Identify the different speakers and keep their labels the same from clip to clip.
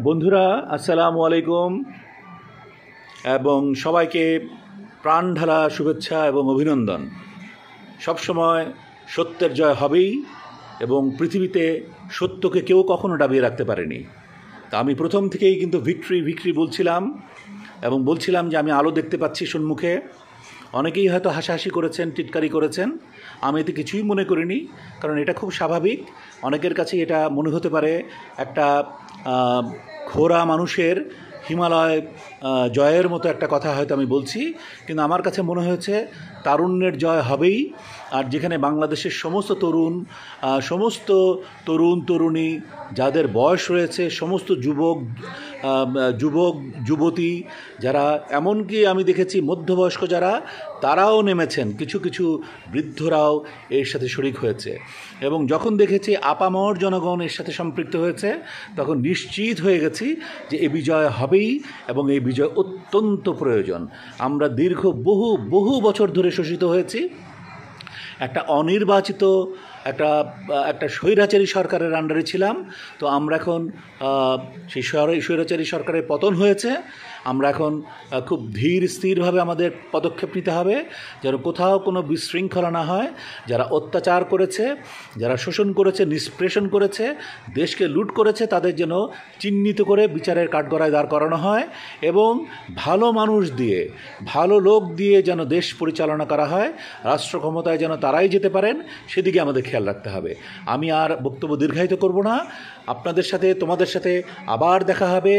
Speaker 1: বন্ধুরা আসসালামু আলাইকুম এবং সবাইকে প্রাণ ঢালা শুভেচ্ছা এবং অভিনন্দন। সবসময় সত্যের জয় হবেই এবং পৃথিবীতে সত্যকে কেউ কখনো দাবিয়ে রাখতে পারেনি। তা আমি প্রথম থেকেই কিন্তু ভিক্টরি বলছিলাম এবং বলছিলাম যে আমি আলো দেখতে পাচ্ছি সম্মুখে। অনেকেই হয়তো হাসাহাসি করেছেন, টিটকারি করেছেন, আমি এতে কিছুই মনে করিনি, কারণ এটা খুব স্বাভাবিক। অনেকের কাছে এটা মনে হতে পারে একটা খোরা মানুষের হিমালয় জয়ের মতো একটা কথা হয়তো আমি বলছি, কিন্তু আমার কাছে মনে হয়েছে তারুণ্যের জয় হবেই। আর যেখানে বাংলাদেশের সমস্ত তরুণী যাদের বয়স রয়েছে, সমস্ত যুবতী যারা, এমনকি আমি দেখেছি মধ্যবয়স্ক যারা, তারাও নেমেছেন, কিছু কিছু বৃদ্ধরাও এর সাথে শরিক হয়েছে। এবং যখন দেখেছি আপামর জনগণ এর সাথে সম্পৃক্ত হয়েছে, তখন নিশ্চিত হয়ে গেছি যে এই বিজয় হবেই এবং এই বিজয় অত্যন্ত প্রয়োজন। আমরা দীর্ঘ বহু বছর ধরে শোষিত হয়েছি, একটা অনির্বাচিত একটা স্বৈরাচারী সরকারের আন্ডারে ছিলাম। তো আমরা এখন সেই স্বৈরাচারী সরকারের পতন হয়েছে। আমরা এখন খুব ধীর স্থিরভাবে আমাদের পদক্ষেপ নিতে হবে, যেন কোথাও কোনো বিশৃঙ্খলা না হয়। যারা অত্যাচার করেছে, যারা শোষণ করেছে, নিষ্পেষণ করেছে, দেশকে লুট করেছে, তাদের যেন চিহ্নিত করে বিচারের কাঠগড়ায় দাঁড় করানো হয় এবং ভালো মানুষ দিয়ে, ভালো লোক দিয়ে যেন দেশ পরিচালনা করা হয়। রাষ্ট্র ক্ষমতায় যেন তারাই যেতে পারেন, সেদিকে আমাদের খেয়াল রাখতে হবে। আমি আর বক্তব্য দীর্ঘায়িত করব না। তোমাদের সাথে আবার দেখা হবে।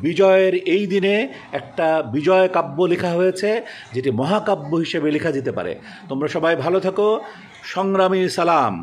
Speaker 1: বিজয়ের এই দিনে একটা বিজয় কাব্য লেখা হয়েছে, যেটি মহাকাব্য হিসেবে লেখা যেতে পারে। তোমরা সবাই ভালো থাকো। সংগ্রামী সালাম।